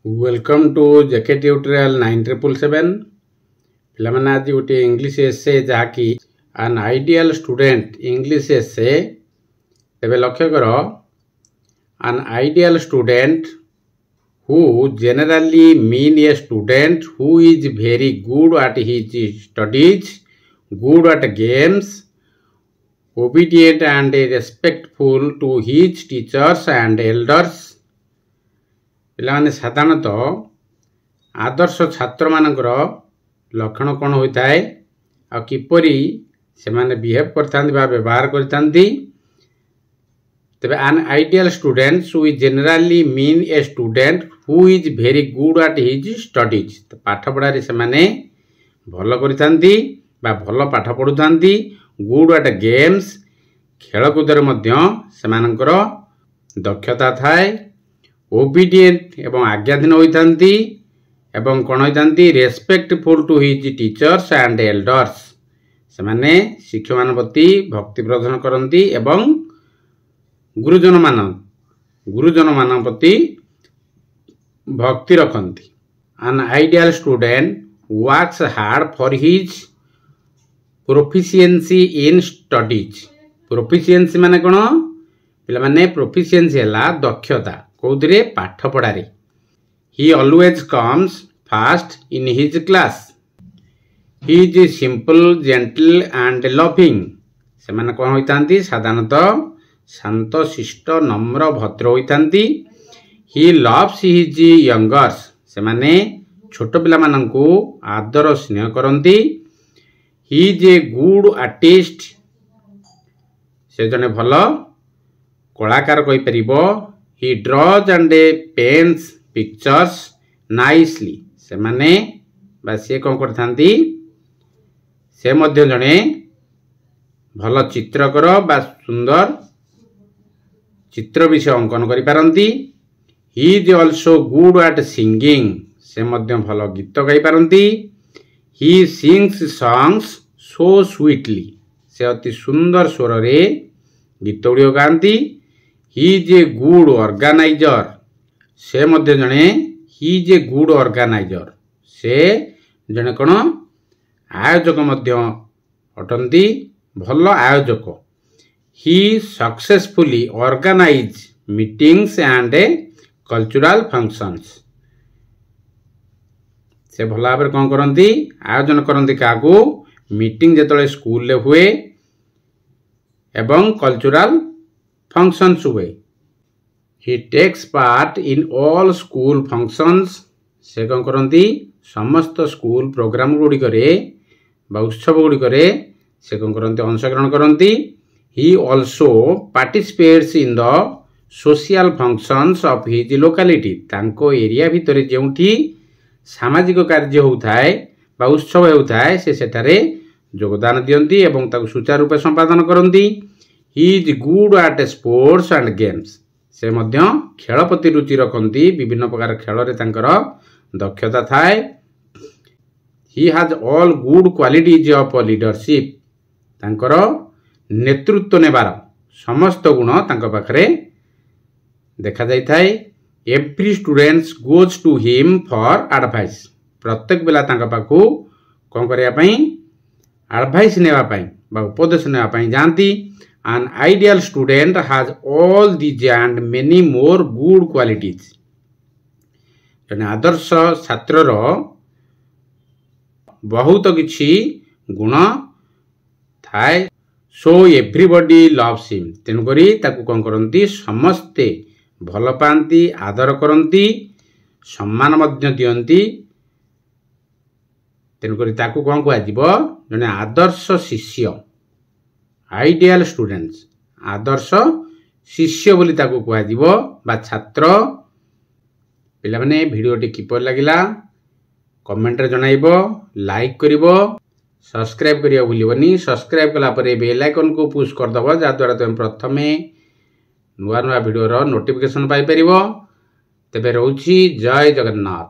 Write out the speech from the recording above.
Welcome to JK Tutorial 9777. पिलामाने आज गोटे English एसे जहाँकि an ideal student इंग्लिश एसे तेबे लक्ष्य कर an ideal student who generally mean a student who is very good at his studies, good at games, obedient and respectful to his teachers and elders. पिलाने साधारणतः आदर्श छात्र मानकर लक्षण कौन होता है और किपरि से माने बिहेव करथांती बा व्यवहार करथांती तबे an ideal student who is generally mean a student who is very good at his studies तो पाठ पढ़ा रे से माने भलो करथांती बा भलो पाठ पढुथांती good at games खेल कूदर मध्य से मानकर दक्षता थाए ओबीडिएंट एवं आज्ञाधीन होइथांती एवं कोन होइथांती respectful to his teachers and elders से माने शिक्षक मान प्रति भक्ति प्रदर्शन करंती एवं गुरुजन मान प्रति भक्ति रखंती an ideal student works hard for his proficiency in studies proficiency माने कोन पिला माने प्रोफिशिएंसी हला दक्षता कौदरे पाठ पढ़ारे he always comes fast in his class he is simple gentle and loving से माने कोन होइतांती साधारणतः शांत शिष्ट नम्र भद्र होइतांती ही लव्स हिज यंगर्स से माने छोट पिला माननकु आदर स्नेह करंती he is a good artist से जने भलो कलाकार कहि परिबो he draws and paints pictures nicely से माने बा से कोन करथांती से मध्य जने भलो चित्रकर बा सुंदर चित्र विषय अंकन करि पारंती he is also good at singing से मध्य भलो गीत गाई पारंती he sings songs so sweetly से अति सुंदर स्वर रे गीत गुडियो गांती he is a good organizer से मध्य जने he is a good organizer से जने कोन आयोजक मध्य अटंती भलो आयोजक he successfully organize meetings and cultural functions से भला भाबरे कोन करंती आयोजन करंती काकू मीटिंग जेतले स्कूल ले हुए एवं कल्चरल functions हुए he takes part in all school functions से कौन करंती समस्त स्कूल प्रोग्राम गुडी करे बा उत्सव गुडी करे से कौन करंती अंशग्रहण करंती he also participates in the social functions of his locality तांको एरिया भितरे जेउठी सामाजिक कार्य होउथाय बा उत्सव होउथाय से सेठारे योगदान दियंती एवं ताकु सुचारू रूपे संपादन करंती he is good at sports and games से मध्य खेल प्रति रुचि रखंती विभिन्न प्रकार खेल रे तांकर दक्षता थाए he has all good qualities of leadership तांकर नेतृत्व नेबार समस्त गुण तांको पाखरे देखा जाय थाए every student goes to him for advice प्रत्येक बेला तांको पाखु कोन करिया पई एडवाइस नेबा पई बा उपदेश नेबा पई जानती An ideal student has all these and many more good qualities. जने आदर्श छात्र रो बहुत किछि गुण थाए so everybody loves him तेन करी ताकू कोन करंती समस्ते भलो पांती आदर करंती सम्मान मध्य दियंती तेन करी ताकू कोन को आजिबो जने आदर्श शिष्य आइडियल स्टूडेंट्स आदर्श शिष्य बोली ताकू कुआ जीवो बा छात्र पिला माने वीडियोटी किपर लागिला कमेंट रे जणाइबो लाइक करिवो सब्सक्राइब करियो भूलिबोनी सब्सक्राइब कला परे बेल आइकन को पुश कर दबो जा द्वारा तुम प्रथमे नुवा नुवा वीडियो रो नोटिफिकेशन पाई परिवो तबे रहउची जय जगन्नाथ।